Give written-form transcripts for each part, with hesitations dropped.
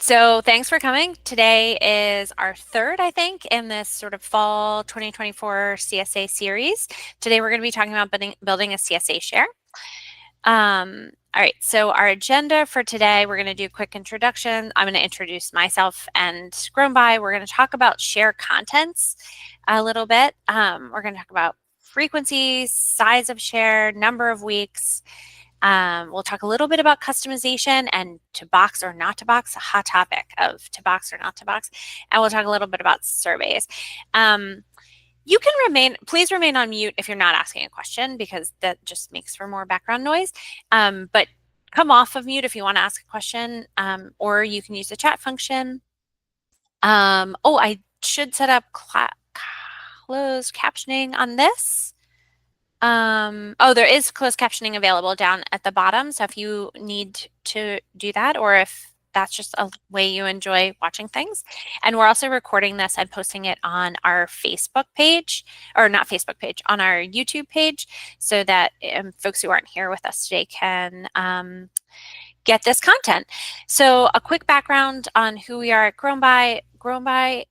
So thanks for coming. Today is our third, I think, in this sort of fall 2024 CSA series. Today we're going to be talking about building a CSA share. All right, so our agenda for today, we're going to do a quick introduction. I'm going to introduce myself and Grown By. We're going to talk about share contents a little bit. We're going to talk about frequency, size of share, number of weeks. We'll talk a little bit about customization and to box or not to box, a hot topic of to box or not to box. And we'll talk a little bit about surveys. You can please remain on mute if you're not asking a question because that just makes for more background noise. But come off of mute if you want to ask a question, or you can use the chat function. I should set up closed captioning on this. There is closed captioning available down at the bottom. So if you need to do that, or if that's just a way you enjoy watching things. And we're also recording this and posting it on our Facebook page, or not Facebook page, on our YouTube page, so that folks who aren't here with us today can get this content. So a quick background on who we are at Grown By. Grown By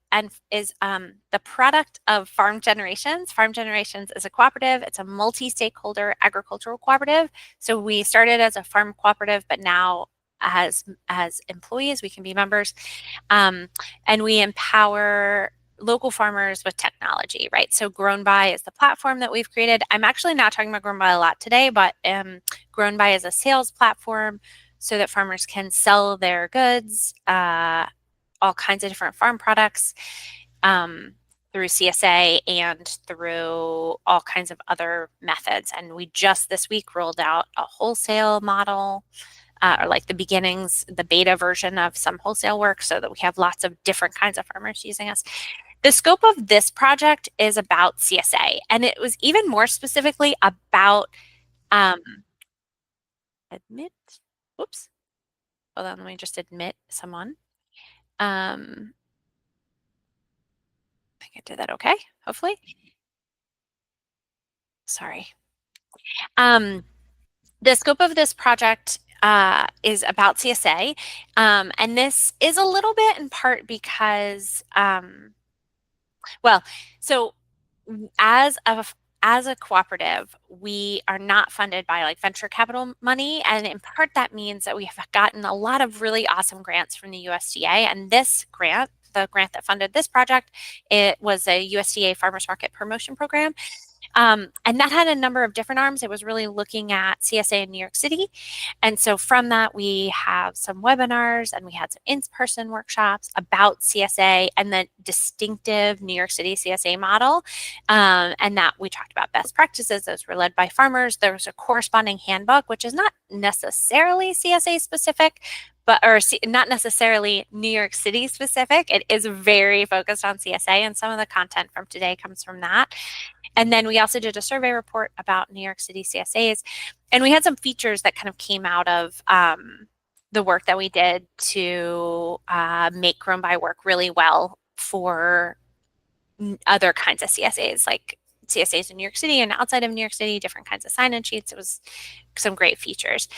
is the product of Farm Generations. Farm Generations is a cooperative. It's a multi-stakeholder agricultural cooperative. So we started as a farm cooperative, but now as employees, we can be members. And we empower local farmers with technology, right? So Grown By is the platform that we've created. I'm actually not talking about Grown By a lot today, but Grown By is a sales platform so that farmers can sell their goods, all kinds of different farm products through CSA and through all kinds of other methods. And we just this week rolled out a wholesale model, or like the beginnings, the beta version of some wholesale work, so that we have lots of different kinds of farmers using us. The scope of this project is about CSA, and it was even more specifically about oops, hold on, let me just admit someone. I think I did that okay, hopefully. Sorry. The scope of this project is about CSA, and this is a little bit in part because, so as a cooperative, we are not funded by like venture capital money, and in part that means that we have gotten a lot of really awesome grants from the USDA, and this grant, the grant that funded this project, it was a USDA Farmers Market Promotion Program. And that had a number of different arms. It was really looking at CSA in New York City. And so from that, we have some webinars and we had some in-person workshops about CSA and the distinctive New York City CSA model. And that we talked about best practices. Those were led by farmers. There was a corresponding handbook, which is not necessarily CSA specific, or not necessarily New York City specific. It is very focused on CSA, and some of the content from today comes from that. And then we also did a survey report about New York City CSAs, and we had some features that kind of came out of the work that we did to make Grown By work really well for other kinds of CSAs, like CSAs in New York City and outside of New York City, different kinds of sign-in sheets. It was some great features.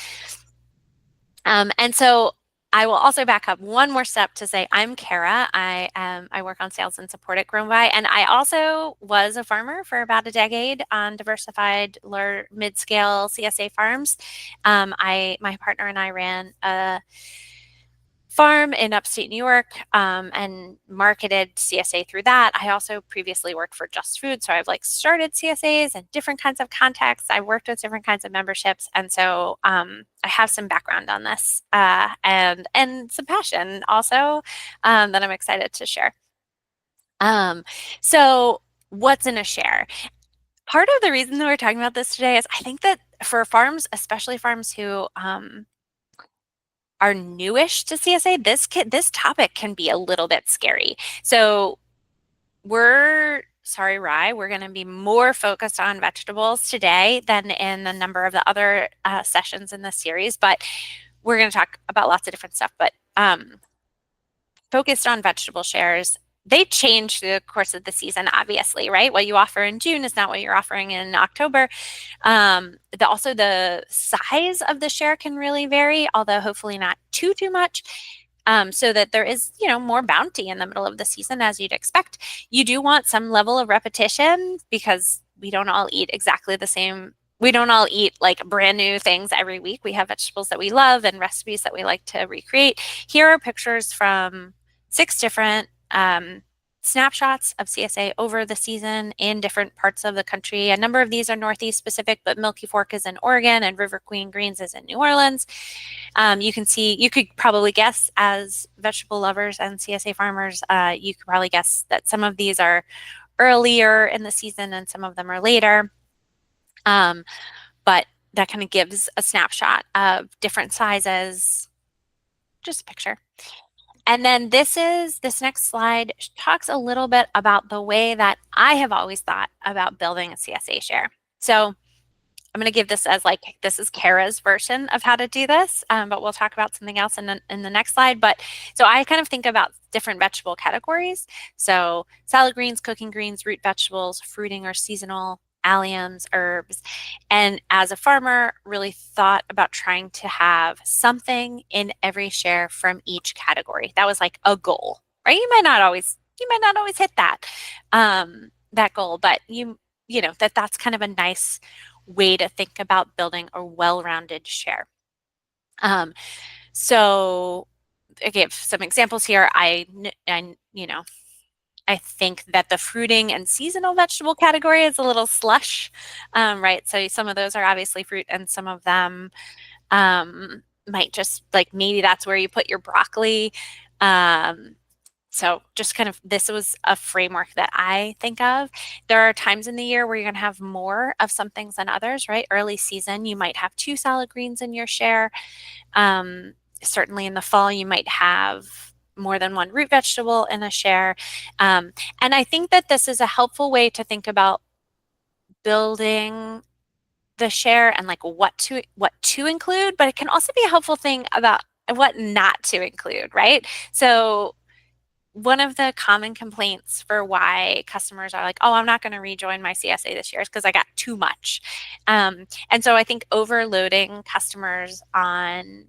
And so I will also back up one more step to say I'm Kara. I work on sales and support at Grown By, and I also was a farmer for about a decade on diversified mid-scale CSA farms. My partner and I ran a farm in upstate New York and marketed CSA through that. I also previously worked for Just Food, so I've like started CSAs in different kinds of contexts. I worked with different kinds of memberships, and so I have some background on this and some passion also that I'm excited to share. So what's in a share? Part of the reason that we're talking about this today is I think that for farms, especially farms who are newish to CSA, this topic can be a little bit scary. So sorry, Rye, we're going to be more focused on vegetables today than in a number of the other sessions in this series, but we're going to talk about lots of different stuff, but focused on vegetable shares. They change through the course of the season, obviously, right? What you offer in June is not what you're offering in October. Also, the size of the share can really vary, although hopefully not too much. so that there is, more bounty in the middle of the season as you'd expect. You do want some level of repetition because we don't all eat exactly the same. We don't all eat like brand new things every week. We have vegetables that we love and recipes that we like to recreate. Here are pictures from 6 different snapshots of CSA over the season in different parts of the country. A number of these are Northeast specific, but Milky Fork is in Oregon and River Queen Greens is in New Orleans. You can see, you could probably guess as vegetable lovers and CSA farmers, you could probably guess that some of these are earlier in the season and some of them are later. But that kind of gives a snapshot of different sizes, just a picture. And then this next slide talks a little bit about the way that I have always thought about building a CSA share. So I'm going to give this as like, this is Kara's version of how to do this, but we'll talk about something else in the next slide. But so I kind of think about different vegetable categories. So salad greens, cooking greens, root vegetables, fruiting or seasonal, alliums, herbs. And as a farmer, really thought about trying to have something in every share from each category. That was like a goal, right? You might not always hit that goal, but you know that's kind of a nice way to think about building a well-rounded share. So I give some examples here. I think that the fruiting and seasonal vegetable category is a little slush, right? So some of those are obviously fruit and some of them might just like, maybe that's where you put your broccoli. So just kind of, this was a framework that I think of. There are times in the year where you're going to have more of some things than others, right? Early season, you might have 2 salad greens in your share. Certainly in the fall, you might have more than 1 root vegetable in a share. And I think that this is a helpful way to think about building the share and like what to include, but it can also be a helpful thing about what not to include, right? So one of the common complaints for why customers are like, oh, I'm not going to rejoin my CSA this year is because I got too much. And so I think overloading customers on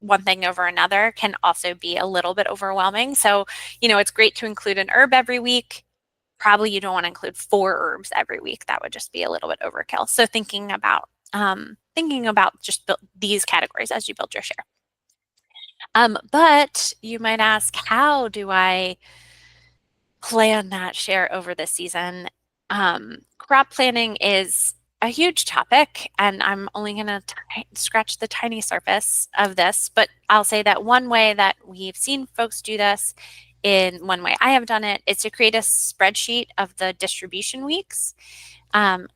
one thing over another can also be a little bit overwhelming. So, it's great to include an herb every week. Probably you don't want to include 4 herbs every week. That would just be a little bit overkill. So thinking about just these categories as you build your share. But you might ask, how do I plan that share over the season? Crop planning is a huge topic, and I'm only going to scratch the tiny surface of this, but I'll say that one way that we've seen folks do this, in one way I have done it, is to create a spreadsheet of the distribution weeks,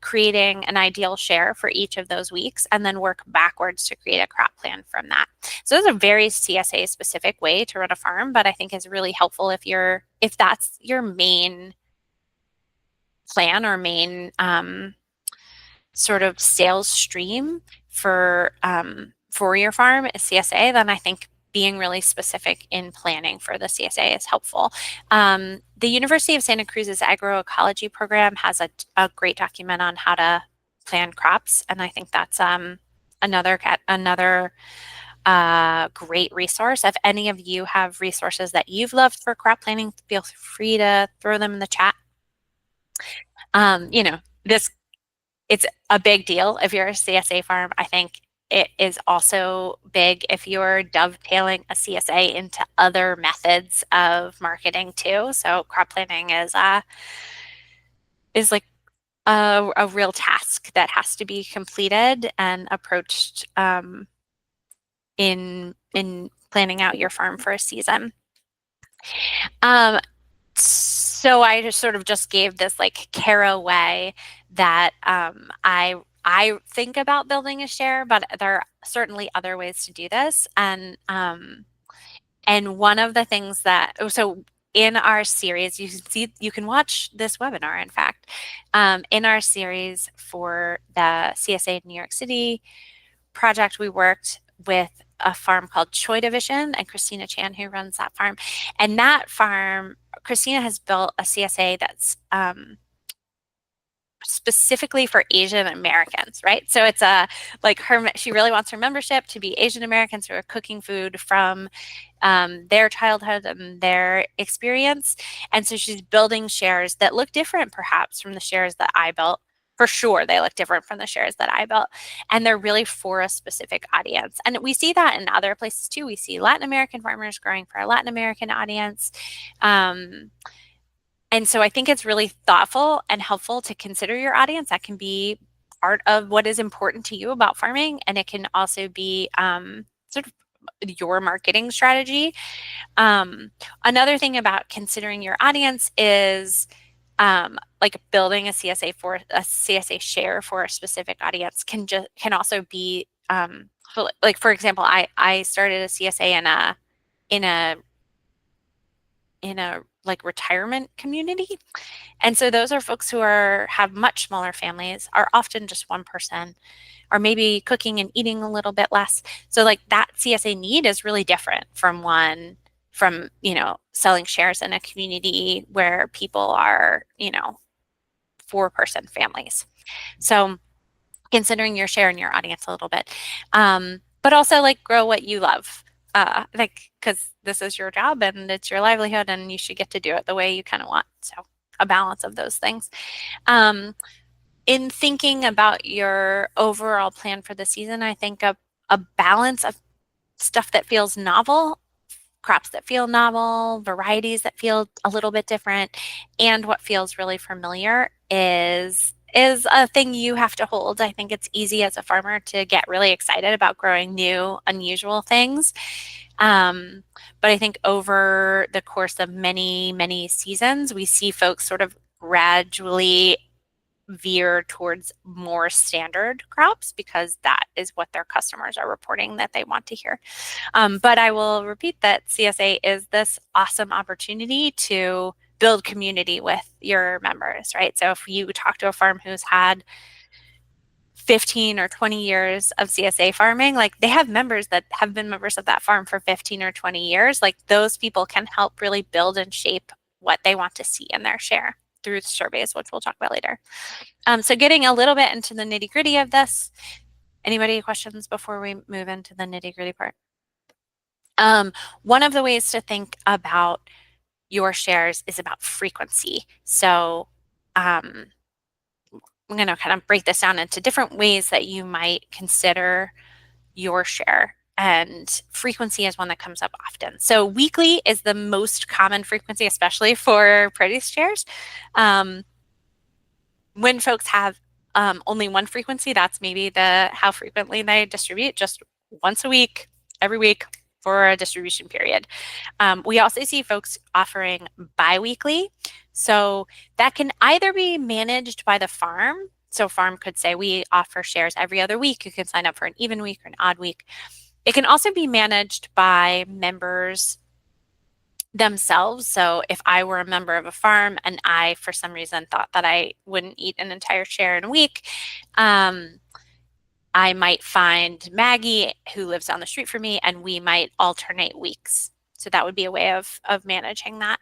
creating an ideal share for each of those weeks, and then work backwards to create a crop plan from that. So this is a very CSA specific way to run a farm, but I think is really helpful if that's your main plan or main sort of sales stream for your farm is CSA, then I think being really specific in planning for the CSA is helpful. The University of Santa Cruz's agroecology program has a great document on how to plan crops, and I think that's another great resource. If any of you have resources that you've loved for crop planning, feel free to throw them in the chat. It's a big deal if you're a CSA farm. I think it is also big if you're dovetailing a CSA into other methods of marketing too. So crop planning is like a real task that has to be completed and approached in planning out your farm for a season. So I just gave this like Kara way that I think about building a share, but there are certainly other ways to do this. And one of the things so in our series, you can watch this webinar, in fact, in our series for the CSA New York City project, we worked with a farm called Choi Division and Christina Chan, who runs that farm. And that farm, Christina has built a CSA that's specifically for Asian Americans, right? So it's she really wants her membership to be Asian Americans who are cooking food from their childhood and their experience. And so she's building shares that look different perhaps from the shares that I built. For sure, they look different from the shares that I built. And they're really for a specific audience. And we see that in other places too. We see Latin American farmers growing for a Latin American audience. And so I think it's really thoughtful and helpful to consider your audience. That can be part of what is important to you about farming. And it can also be sort of your marketing strategy. Another thing about considering your audience is like building a CSA share for a specific audience can also be like, for example, I started a CSA in a like retirement community. And so those are folks who have much smaller families, are often just one person, or maybe cooking and eating a little bit less. So like that CSA need is really different from selling shares in a community where people are, 4-person families. So considering your share and your audience a little bit, but also like grow what you love. Because this is your job and it's your livelihood and you should get to do it the way you kind of want. So a balance of those things. In thinking about your overall plan for the season, I think a balance of stuff that feels novel, crops that feel novel, varieties that feel a little bit different, and what feels really familiar is a thing you have to hold. I think it's easy as a farmer to get really excited about growing new, unusual things. But I think over the course of many, many seasons, we see folks sort of gradually veer towards more standard crops because that is what their customers are reporting that they want to hear. But I will repeat that CSA is this awesome opportunity to build community with your members, right? So if you talk to a farm who's had 15 or 20 years of CSA farming, like they have members that have been members of that farm for 15 or 20 years, like those people can help really build and shape what they want to see in their share through surveys, which we'll talk about later. So getting a little bit into the nitty gritty of this. Anybody questions before we move into the nitty gritty part? One of the ways to think about your shares is about frequency. So I'm going to kind of break this down into different ways that you might consider your share. And frequency is one that comes up often. So weekly is the most common frequency, especially for produce shares. When folks have only one frequency, that's maybe how frequently they distribute, just once a week, every week for a distribution period. We also see folks offering biweekly. So that can either be managed by the farm. So farm could say, we offer shares every other week. You can sign up for an even week or an odd week. It can also be managed by members themselves. So if I were a member of a farm and I, for some reason, thought that I wouldn't eat an entire share in a week, I might find Maggie, who lives down the street from me, and we might alternate weeks. So that would be a way of managing that.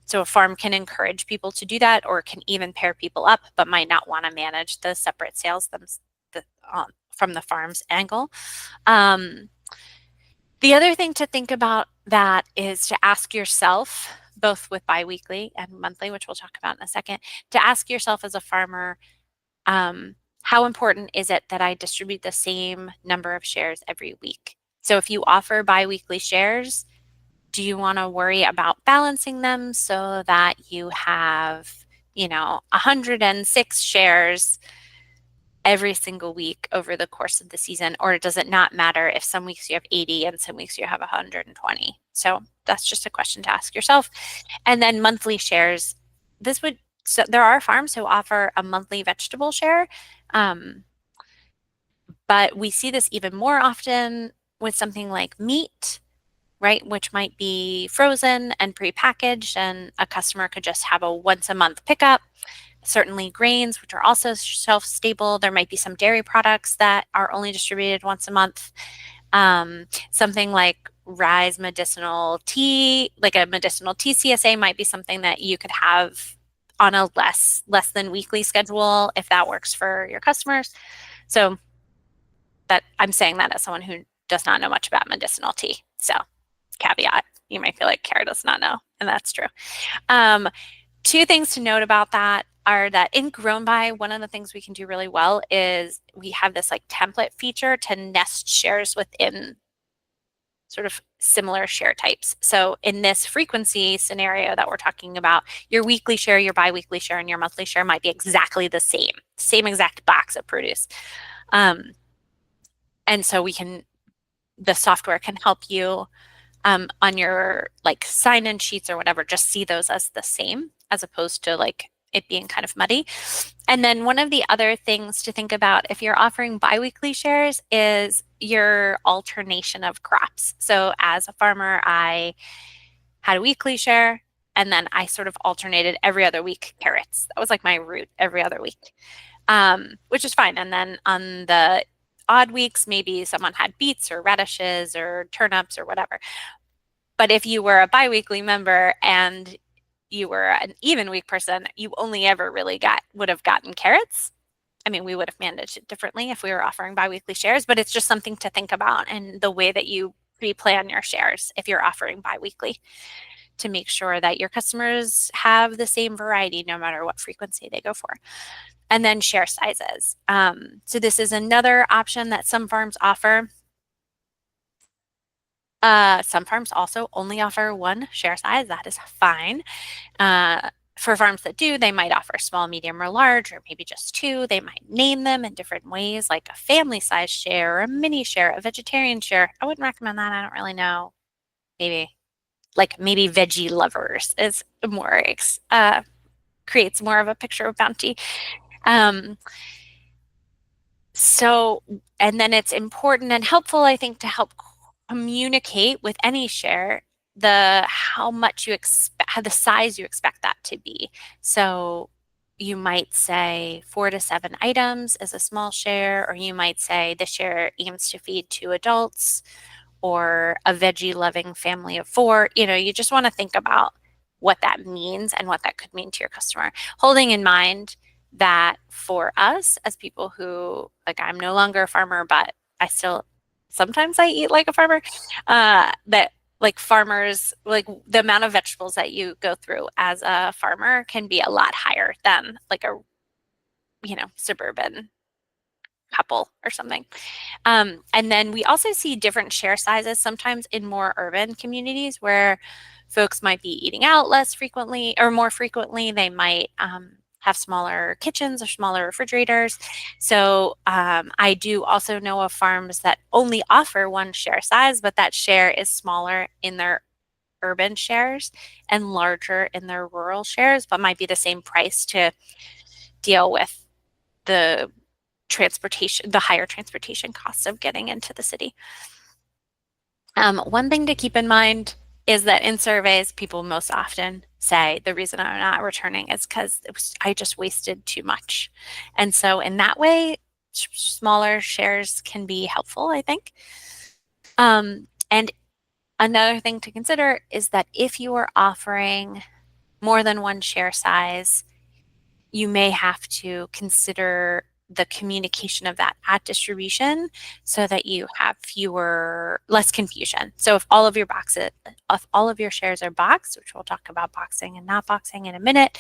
So a farm can encourage people to do that, or can even pair people up, but might not want to manage the separate sales from the farm's angle. The other thing to think about that is to ask yourself, both with biweekly and monthly, which we'll talk about in a second, to ask yourself as a farmer, how important is it that I distribute the same number of shares every week? So if you offer biweekly shares, do you want to worry about balancing them so that you have, 106 shares every single week over the course of the season? Or does it not matter if some weeks you have 80 and some weeks you have 120? So that's just a question to ask yourself. And then monthly shares, so there are farms who offer a monthly vegetable share, but we see this even more often with something like meat, right, which might be frozen and prepackaged, and a customer could just have a once a month pickup. Certainly grains, which are also shelf stable. There might be some dairy products that are only distributed once a month. Something like Rise medicinal tea, like a medicinal tea CSA, might be something that you could have on a less than weekly schedule if that works for your customers. So that I'm saying that as someone who does not know much about medicinal tea. So caveat, you might feel like Kara does not know, and that's true. Um, Two things to note about that are that in Grown By, one of the things we can do really well is we have this like template feature to nest shares within sort of similar share types. So in this frequency scenario that we're talking about, your weekly share, your biweekly share, and your monthly share might be exactly the same exact box of produce. And so the software can help you on your like sign-in sheets or whatever, just see those as the same as opposed to like it being kind of muddy. And then one of the other things to think about if you're offering biweekly shares is your alternation of crops. So as a farmer, I had a weekly share and then I sort of alternated every other week carrots. That was like my route every other week, which is fine. And then on the odd weeks, maybe someone had beets or radishes or turnips or whatever. But if you were a biweekly member and you were an even week person, you only ever really would have gotten carrots. I mean, we would have managed it differently if we were offering biweekly shares, but it's just something to think about and the way that you pre-plan your shares if you're offering biweekly to make sure that your customers have the same variety no matter what frequency they go for. And then share sizes. So this is another option that some farms offer. Some farms also only offer one share size. That is fine. For farms that do, they might offer small, medium, or large, or maybe just two. They might name them in different ways, like a family size share, or a mini share, a vegetarian share. I wouldn't recommend that. I don't really know. Maybe veggie lovers is more creates more of a picture of bounty. Um, and then it's important and helpful, I think, to help communicate with any share how much you expect, how the size you expect that to be. So you might say 4 to 7 items is a small share, or you might say the share aims to feed 2 adults or a veggie loving family of 4. You just want to think about what that means and what that could mean to your customer, holding in mind that for us as people who, like, I'm no longer a farmer, but sometimes I eat like a farmer, that like farmers, like the amount of vegetables that you go through as a farmer can be a lot higher than like a, suburban couple or something. And then we also see different share sizes sometimes in more urban communities where folks might be eating out less frequently or more frequently. They might have smaller kitchens or smaller refrigerators. So I do also know of farms that only offer one share size, but that share is smaller in their urban shares and larger in their rural shares, but might be the same price to deal with the higher transportation costs of getting into the city. One thing to keep in mind is that in surveys, people most often say the reason I'm not returning is because I just wasted too much. And so in that way, smaller shares can be helpful, I think. And another thing to consider is that if you are offering more than one share size, you may have to consider the communication of that at distribution so that you have less confusion. So if all of your shares are boxed, which we'll talk about boxing and not boxing in a minute,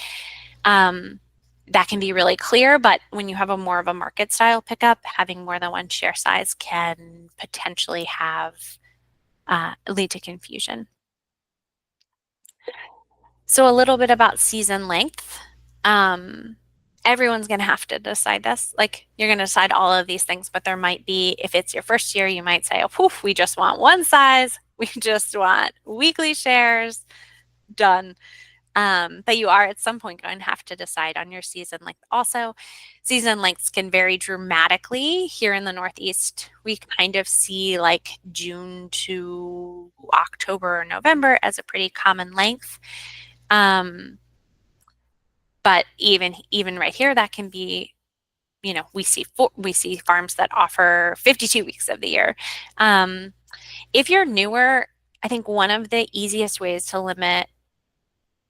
that can be really clear. But when you have more of a market style pickup, having more than one share size can potentially lead to confusion. So a little bit about season length. Everyone's going to have to decide this. Like, you're going to decide all of these things, but there might be, if it's your first year, you might say, oh, poof, we just want one size. We just want weekly shares, done. But you are at some point going to have to decide on your season length. Also, season lengths can vary dramatically. Here in the Northeast, we kind of see like June to October or November as a pretty common length. But even right here, that can be, we see farms that offer 52 weeks of the year. If you're newer, I think one of the easiest ways to limit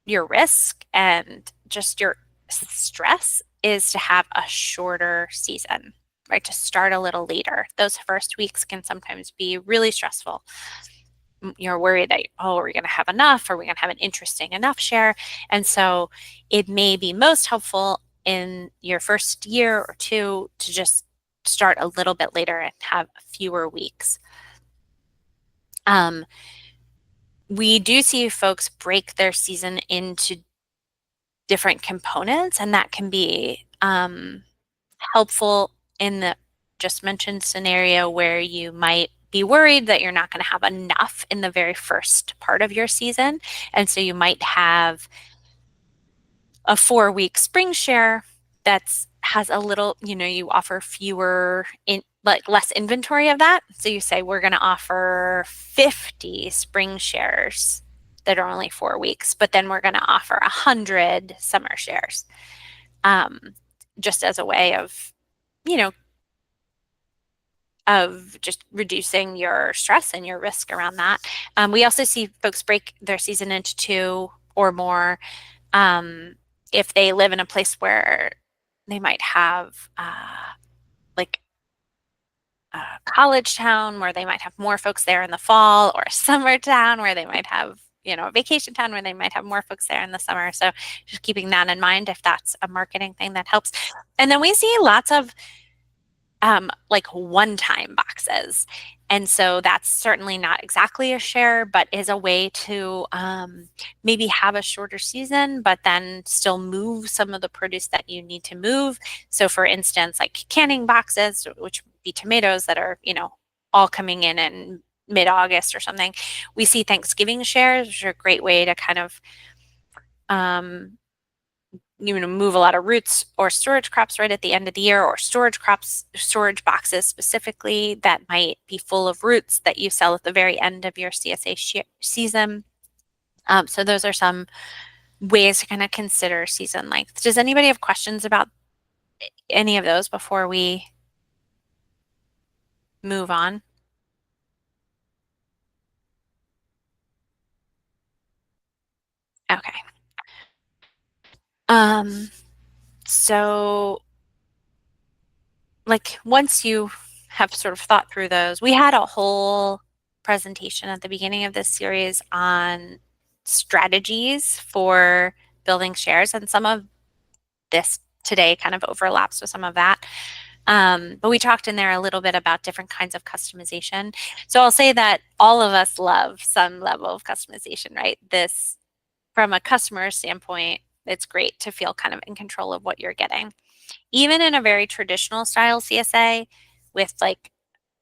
your risk and just your stress is to have a shorter season, right? To start a little later. Those first weeks can sometimes be really stressful. You're worried that, oh, are we going to have enough? Are we going to have an interesting enough share? And so it may be most helpful in your first year or two to just start a little bit later and have fewer weeks. We do see folks break their season into different components, and that can be helpful in the just mentioned scenario where you might be worried that you're not going to have enough in the very first part of your season. And so you might have a 4-week spring share that's has a little, you offer fewer like less inventory of that. So you say we're going to offer 50 spring shares that are only 4 weeks, but then we're going to offer 100 summer shares, just as a way of, you know, of just reducing your stress and your risk around that. We also see folks break their season into 2 or more. If they live in a place where they might have like a college town where they might have more folks there in the fall, or a summer town where they might have, a vacation town where they might have more folks there in the summer. So just keeping that in mind if that's a marketing thing that helps. And then we see lots of like one-time boxes. And so that's certainly not exactly a share, but is a way to maybe have a shorter season, but then still move some of the produce that you need to move. So for instance, like canning boxes, which would be tomatoes that are, all coming in mid-August or something. We see Thanksgiving shares, which are a great way to kind of move a lot of roots or storage crops right at the end of the year, or storage boxes specifically that might be full of roots that you sell at the very end of your CSA season. So those are some ways to kind of consider season length. Does anybody have questions about any of those before we move on? Okay. So like once you have sort of thought through those, we had a whole presentation at the beginning of this series on strategies for building shares, and some of this today kind of overlaps with some of that. But we talked in there a little bit about different kinds of customization. So I'll say that all of us love some level of customization, right? This, from a customer standpoint, it's great to feel kind of in control of what you're getting. Even in a very traditional style CSA with like,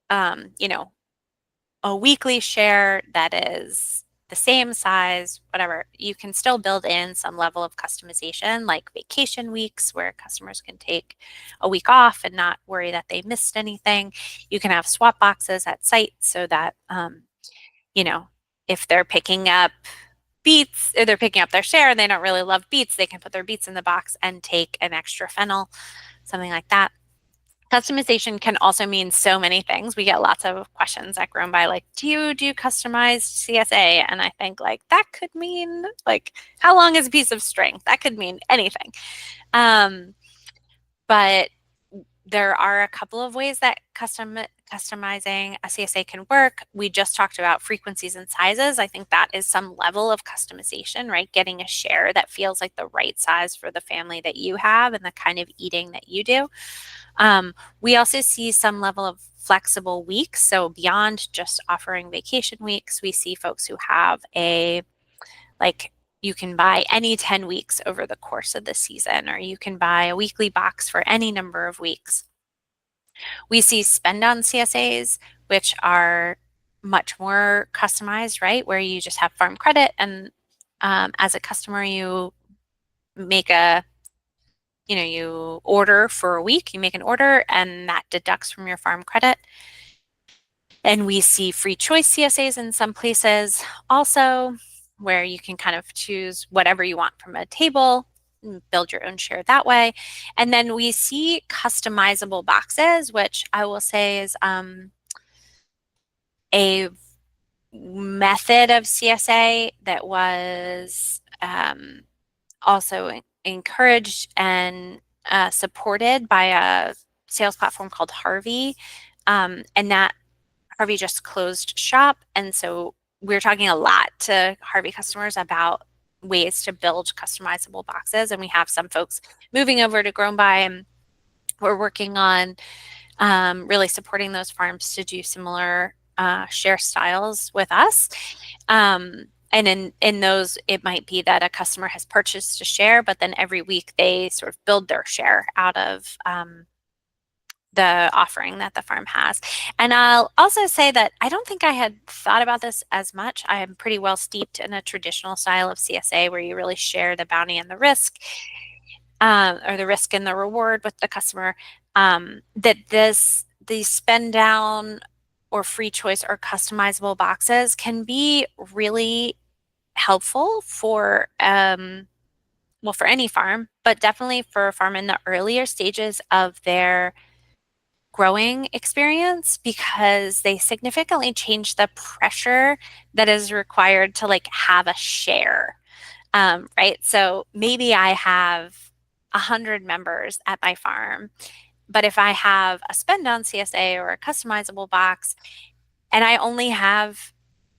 a weekly share that is the same size, whatever, you can still build in some level of customization, like vacation weeks where customers can take a week off and not worry that they missed anything. You can have swap boxes at site so that, if they're picking up beets, or they're picking up their share and they don't really love beets, they can put their beets in the box and take an extra fennel, something like that. Customization can also mean so many things. We get lots of questions at Grown by, like, do you do customized CSA? And I think like that could mean like, how long is a piece of string? That could mean anything. But there are a couple of ways that customizing a CSA can work. We just talked about frequencies and sizes. I think that is some level of customization, right? Getting a share that feels like the right size for the family that you have and the kind of eating that you do. We also see some level of flexible weeks. So beyond just offering vacation weeks, we see folks who have you can buy any 10 weeks over the course of the season, or you can buy a weekly box for any number of weeks. We see spend on CSAs, which are much more customized, right? Where you just have farm credit, and as a customer, you make you order for a week, you make an order, and that deducts from your farm credit. And we see free choice CSAs in some places also, where you can kind of choose whatever you want from a table, build your own share that way. And then we see customizable boxes, which I will say is a method of CSA that was also encouraged and supported by a sales platform called Harvey. And that Harvey just closed shop. And so we're talking a lot to Harvey customers about ways to build customizable boxes. And we have some folks moving over to Grown By, and we're working on really supporting those farms to do similar share styles with us. And in those, it might be that a customer has purchased a share, but then every week they sort of build their share out of the offering that the farm has. And I'll also say that I don't think I had thought about this as much. I am pretty well steeped in a traditional style of CSA where you really share the bounty and the risk, or the risk and the reward with the customer. That these spend down or free choice or customizable boxes can be really helpful for well, for any farm, but definitely for a farm in the earlier stages of their growing experience, because they significantly change the pressure that is required to like have a share. Right? So maybe I have 100 members at my farm, but if I have a spend down CSA or a customizable box and I only have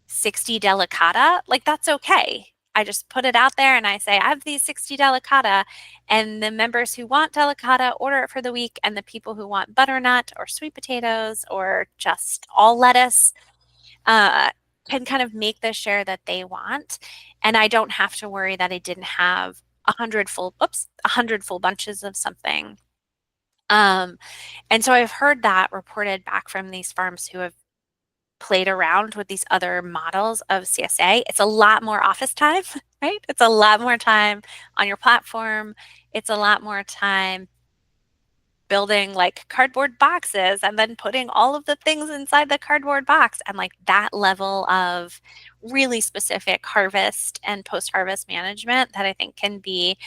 60 delicata, like that's okay. I just put it out there and I say, I have these 60 delicata, and the members who want delicata order it for the week, and the people who want butternut or sweet potatoes or just all lettuce can kind of make the share that they want. And I don't have to worry that I didn't have 100 full bunches of something. And so I've heard that reported back from these farms who have played around with these other models of CSA. It's a lot more office time, right? It's a lot more time on your platform. It's a lot more time building like cardboard boxes and then putting all of the things inside the cardboard box, and like that level of really specific harvest and post-harvest management that I think can be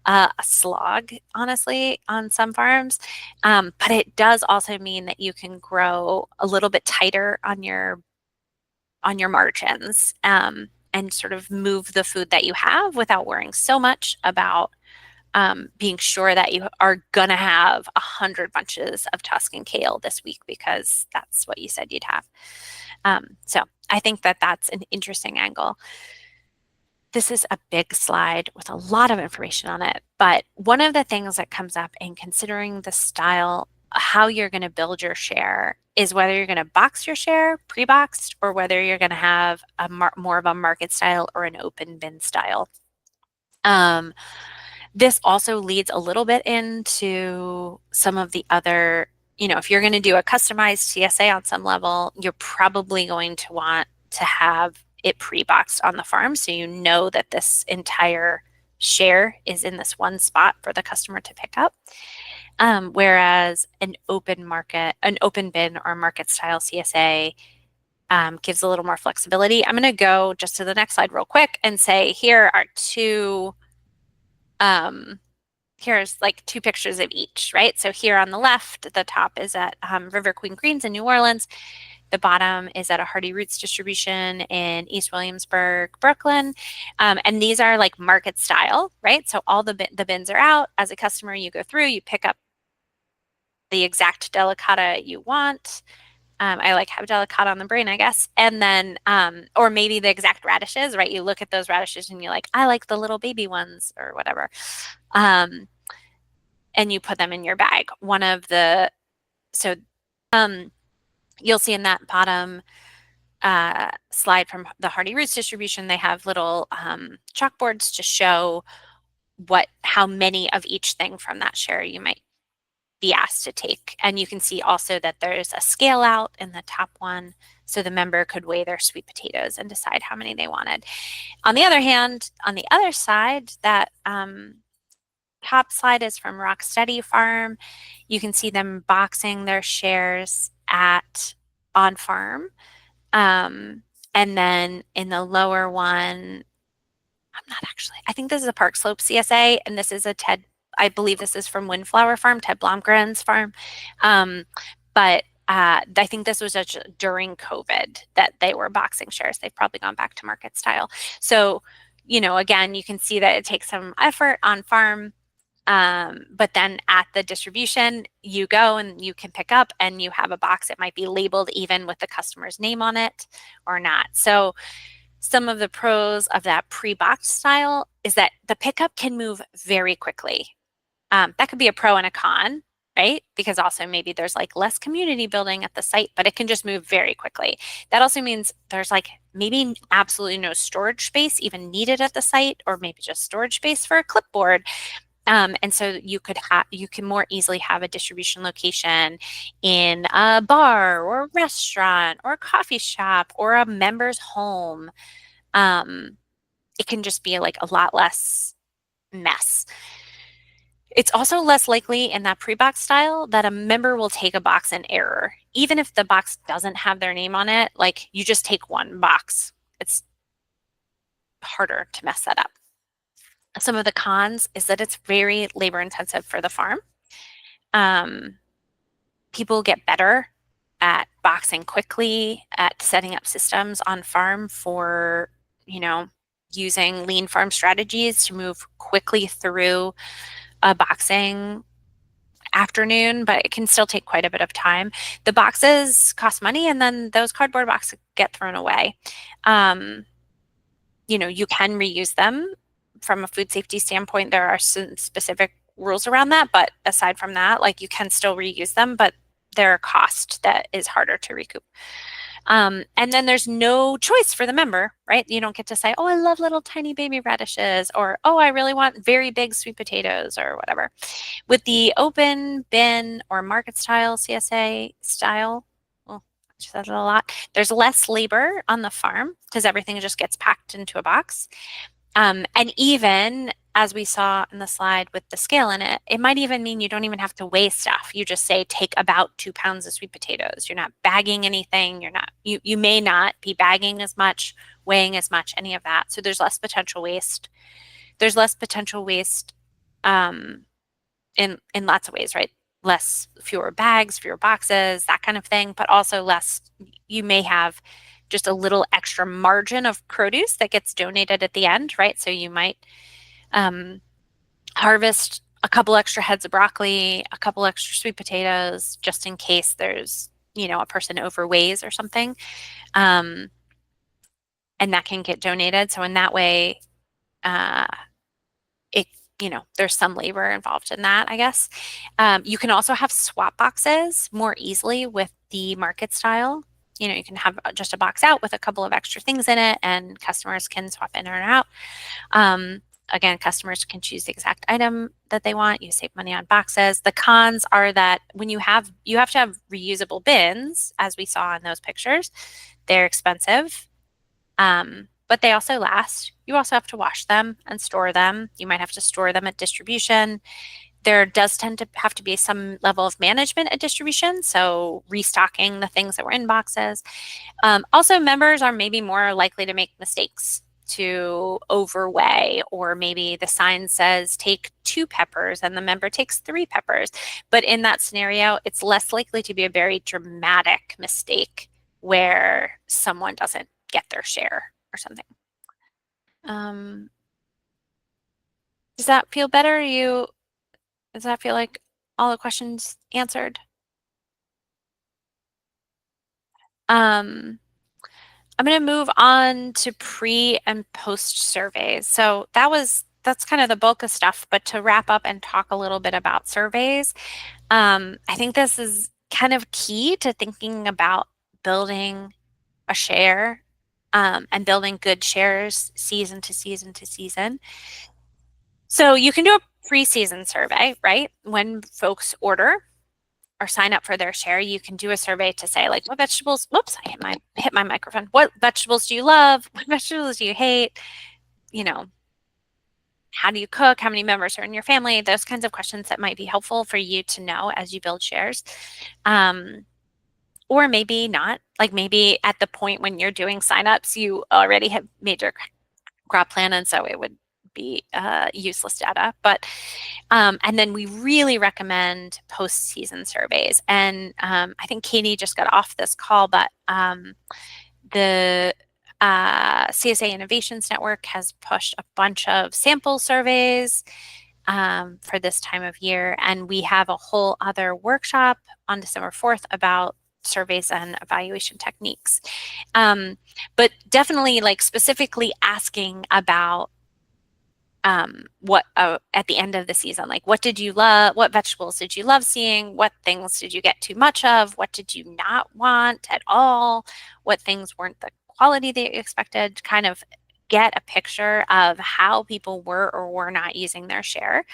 a slog, honestly, on some farms. But it does also mean that you can grow a little bit tighter on your margins, and sort of move the food that you have without worrying so much about being sure that you are gonna have 100 bunches of Tuscan kale this week because that's what you said you'd have. So I think that that's an interesting angle. This is a big slide with a lot of information on it, but one of the things that comes up in considering the style, how you're going to build your share, is whether you're going to box your share pre-boxed or whether you're going to have a more of a market style or an open bin style. This also leads a little bit into some of the other, if you're going to do a customized CSA on some level, you're probably going to want to have it pre-boxed on the farm, so you know that this entire share is in this one spot for the customer to pick up. Whereas an open bin or market style CSA gives a little more flexibility. I'm going to go just to the next slide real quick and say here are here's like two pictures of each, right? So here on the left, the top is at River Queen Greens in New Orleans. The bottom is at a Hardy Roots distribution in East Williamsburg, Brooklyn. And these are like market style, right? So all the bins are out. As a customer, you go through, you pick up the exact delicata you want. I like have delicata on the brain, I guess. And then, or maybe the exact radishes, right? You look at those radishes and you're like, I like the little baby ones or whatever. And you put them in your bag. You'll see in that bottom slide from the Hardy Roots distribution, they have little chalkboards to show how many of each thing from that share you might be asked to take. And you can see also that there's a scale out in the top one, so the member could weigh their sweet potatoes and decide how many they wanted. On the other hand, on the other side, that top slide is from Rocksteady Farm. You can see them boxing their shares on farm. And then in the lower one, I think this is a Park Slope CSA, and this is I believe this is from Windflower Farm, Ted Blomgren's farm. But I think this was during COVID that they were boxing shares. They've probably gone back to market style. So again, you can see that it takes some effort on farm. But then at the distribution, you go and you can pick up and you have a box. It might be labeled even with the customer's name on it or not. So some of the pros of that pre-boxed style is that the pickup can move very quickly. That could be a pro and a con, right? Because also maybe there's like less community building at the site, but it can just move very quickly. That also means there's like maybe absolutely no storage space even needed at the site, or maybe just storage space for a clipboard. And so you can more easily have a distribution location in a bar or a restaurant or a coffee shop or a member's home. It can just be like a lot less mess. It's also less likely in that pre-box style that a member will take a box in error. Even if the box doesn't have their name on it, like you just take one box. It's harder to mess that up. Some of the cons is that it's very labor intensive for the farm. People get better at boxing quickly, at setting up systems on farm for, using lean farm strategies to move quickly through a boxing afternoon, but it can still take quite a bit of time. The boxes cost money, and then those cardboard boxes get thrown away. You can reuse them. From a food safety standpoint, there are some specific rules around that, but aside from that, like you can still reuse them, but they're a cost that is harder to recoup. And then there's no choice for the member, right? You don't get to say, oh, I love little tiny baby radishes, or, oh, I really want very big sweet potatoes, or whatever. With the open bin or market style CSA style, well, I said it a lot, there's less labor on the farm because everything just gets packed into a box. And even as we saw in the slide with the scale in it, it might even mean you don't even have to weigh stuff. You just say, take about 2 pounds of sweet potatoes. You're not bagging anything. You may not be bagging as much, weighing as much, any of that. So there's less potential waste. There's less potential waste in lots of ways, right? Fewer bags, fewer boxes, that kind of thing, but also less, you may have just a little extra margin of produce that gets donated at the end, right? So you might harvest a couple extra heads of broccoli, a couple extra sweet potatoes, just in case there's, a person overweighs or something. And that can get donated. So in that way, there's some labor involved in that, I guess. You can also have swap boxes more easily with the market style. You can have just a box out with a couple of extra things in it, and customers can swap in or out. Again, customers can choose the exact item that they want. You save money on boxes. The cons are that when you have to have reusable bins, as we saw in those pictures. They're expensive. But they also last. You also have to wash them and store them. You might have to store them at distribution. There does tend to have to be some level of management at distribution, so restocking the things that were in boxes. Also, members are maybe more likely to make mistakes, to overweigh, or maybe the sign says take 2 peppers and the member takes 3 peppers. But in that scenario, it's less likely to be a very dramatic mistake where someone doesn't get their share or something. Does that feel better? Does that feel like all the questions answered? I'm going to move on to pre and post surveys. So that's kind of the bulk of stuff, but to wrap up and talk a little bit about surveys, I think this is kind of key to thinking about building a share and building good shares season to season to season. So you can do a pre-season survey, right? When folks order or sign up for their share, you can do a survey to say, like, what vegetables, whoops, I hit my microphone. What vegetables do you love? What vegetables do you hate? How do you cook? How many members are in your family? Those kinds of questions that might be helpful for you to know as you build shares. Or maybe not. Like maybe at the point when you're doing signups, you already have made your crop plan, and so it would be useless data. But and then we really recommend post-season surveys. And I think Katie just got off this call, but CSA Innovations Network has pushed a bunch of sample surveys for this time of year, and we have a whole other workshop on December 4th about surveys and evaluation techniques. But definitely like specifically asking about what at the end of the season, like what did you love, what vegetables did you love seeing, what things did you get too much of, what did you not want at all, what things weren't the quality that you expected, kind of get a picture of how people were or were not using their share.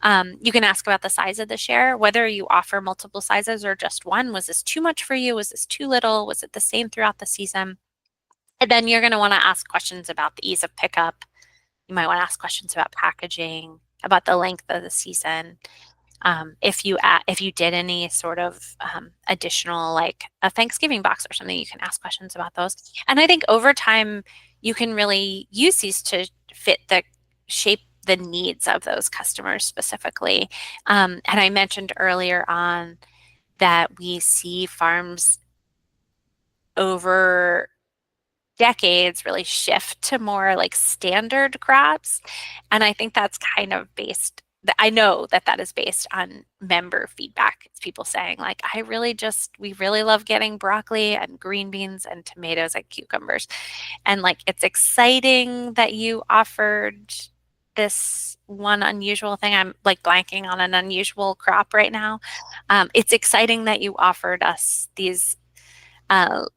You can ask about the size of the share, whether you offer multiple sizes or just one. Was this too much for you? Was this too little? Was it the same throughout the season? And then you're going to want to ask questions about the ease of pickup. You might want to ask questions about packaging, about the length of the season. If you did any sort of additional, like a Thanksgiving box or something, you can ask questions about those. And I think over time, you can really use these to shape the needs of those customers specifically. And I mentioned earlier on that we see farms over decades really shift to more like standard crops. And I think that's kind of I know that that is based on member feedback. It's people saying like, we really love getting broccoli and green beans and tomatoes and cucumbers. And like, it's exciting that you offered this one unusual thing. I'm like blanking on an unusual crop right now. It's exciting that you offered us these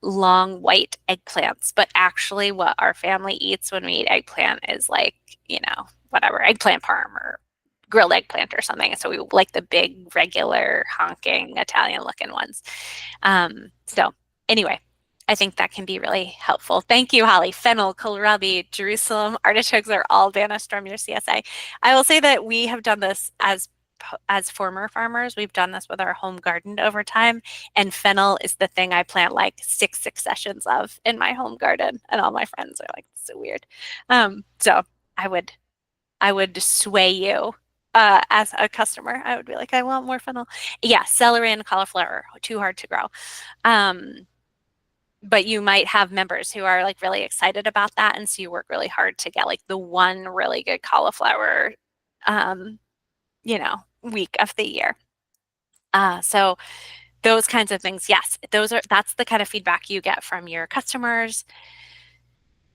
long white eggplants, but actually what our family eats when we eat eggplant is like, whatever, eggplant parm or grilled eggplant or something. So we like the big, regular, honking, Italian looking ones. So anyway, I think that can be really helpful. Thank you, Holly. Fennel, kohlrabi, Jerusalem, artichokes are all banished from your CSA. I will say that we have done this as former farmers. We've done this with our home garden over time, and fennel is the thing I plant like 6 successions of in my home garden, and all my friends are like, so weird. So I would sway you as a customer. I would be like, I want more fennel. Yeah, celery and cauliflower, too hard to grow. But you might have members who are like really excited about that, and so you work really hard to get like the one really good cauliflower week of the year. So those kinds of things, yes, that's the kind of feedback you get from your customers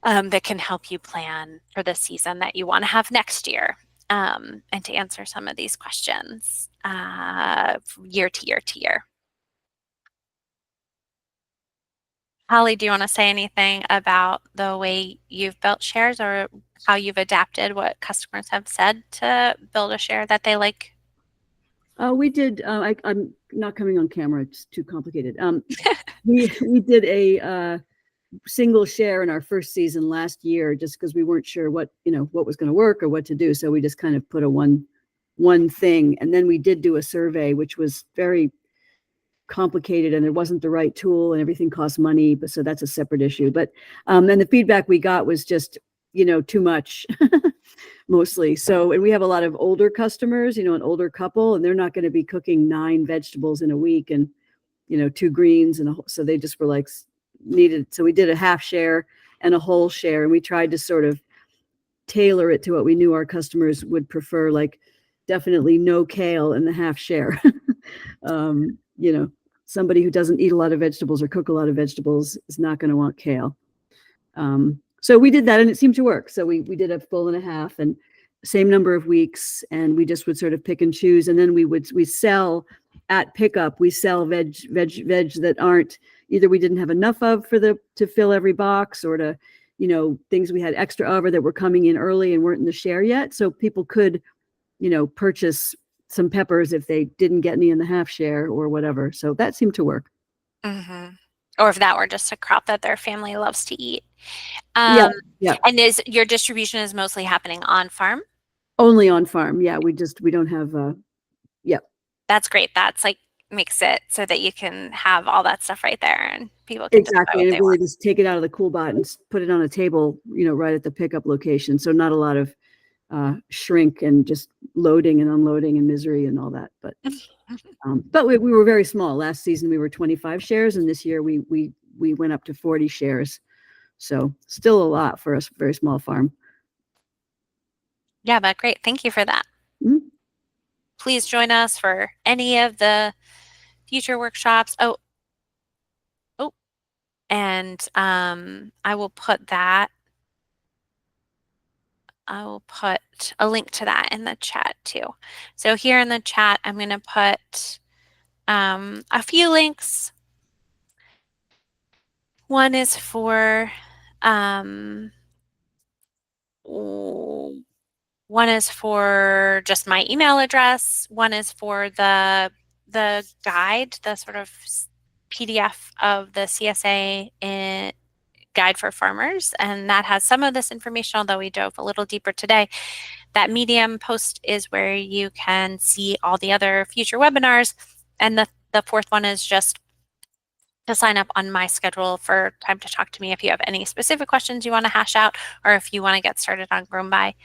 that can help you plan for the season that you want to have next year. And to answer some of these questions year to year to year. Holly, do you want to say anything about the way you've built shares or how you've adapted what customers have said to build a share that they like? We did. I'm not coming on camera; it's too complicated. We did a single share in our first season last year, just because we weren't sure what was going to work or what to do. So we just kind of put a one thing, and then we did do a survey, which was very complicated, and it wasn't the right tool, and everything costs money. But so that's a separate issue. But and the feedback we got was just too much. Mostly. So, and we have a lot of older customers, an older couple, and they're not going to be cooking 9 vegetables in a week and, 2 greens. So they just were like needed. So we did a half share and a whole share. And we tried to sort of tailor it to what we knew our customers would prefer, like definitely no kale in the half share. Somebody who doesn't eat a lot of vegetables or cook a lot of vegetables is not going to want kale. So we did that, and it seemed to work. So we did a full and a half, and same number of weeks, and we just would sort of pick and choose. And then we sell at pickup. We sell veg that aren't either we didn't have enough of to fill every box, or to things we had extra of or that were coming in early and weren't in the share yet. So people could purchase some peppers if they didn't get any in the half share or whatever. So that seemed to work. Mm-hmm. Or if that were just a crop that their family loves to eat. Yeah. And your distribution is mostly happening on farm? Only on farm. Yeah. We don't have, yeah. That's great. That's like makes it so that you can have all that stuff right there and people can exactly. And really just take it out of the cool bot and put it on a table, right at the pickup location. So not a lot of shrink and just loading and unloading and misery and all that. But we were very small. Last season we were 25 shares, and this year we went up to 40 shares. So still a lot for a very small farm. Yeah, but great. Thank you for that. Mm-hmm. Please join us for any of the future workshops. Oh, and I will put a link to that in the chat too. So here in the chat, I'm going to put a few links. One is for um, one is for just my email address. One is for the guide, the sort of PDF of the CSA guide for farmers, and that has some of this information, although we dove a little deeper today. That Medium post is where you can see all the other future webinars, and the fourth one is just to sign up on my schedule for time to talk to me if you have any specific questions you want to hash out, or if you want to get started on Grown By.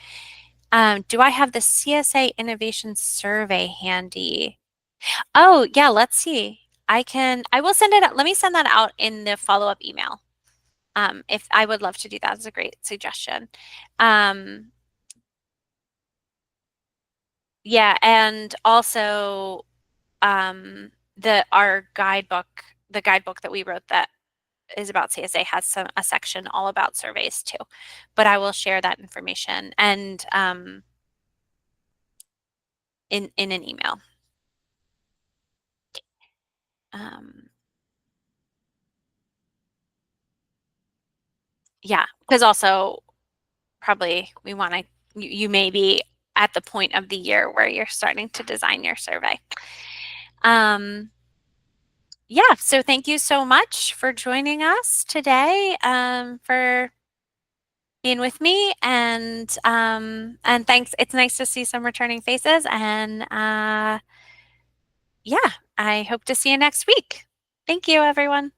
Do I have the CSA Innovation Survey handy? Oh, yeah, let's see. I will send it out. Let me send that out in the follow-up email. If I would love to do that, it's a great suggestion. Yeah, and also our guidebook, the guidebook that we wrote that is about CSA has a section all about surveys too. But I will share that information and in an email. Yeah, because also probably we want to, you may be at the point of the year where you're starting to design your survey. Yeah, so thank you so much for joining us today, for being with me, and thanks. It's nice to see some returning faces, and yeah, I hope to see you next week. Thank you, everyone.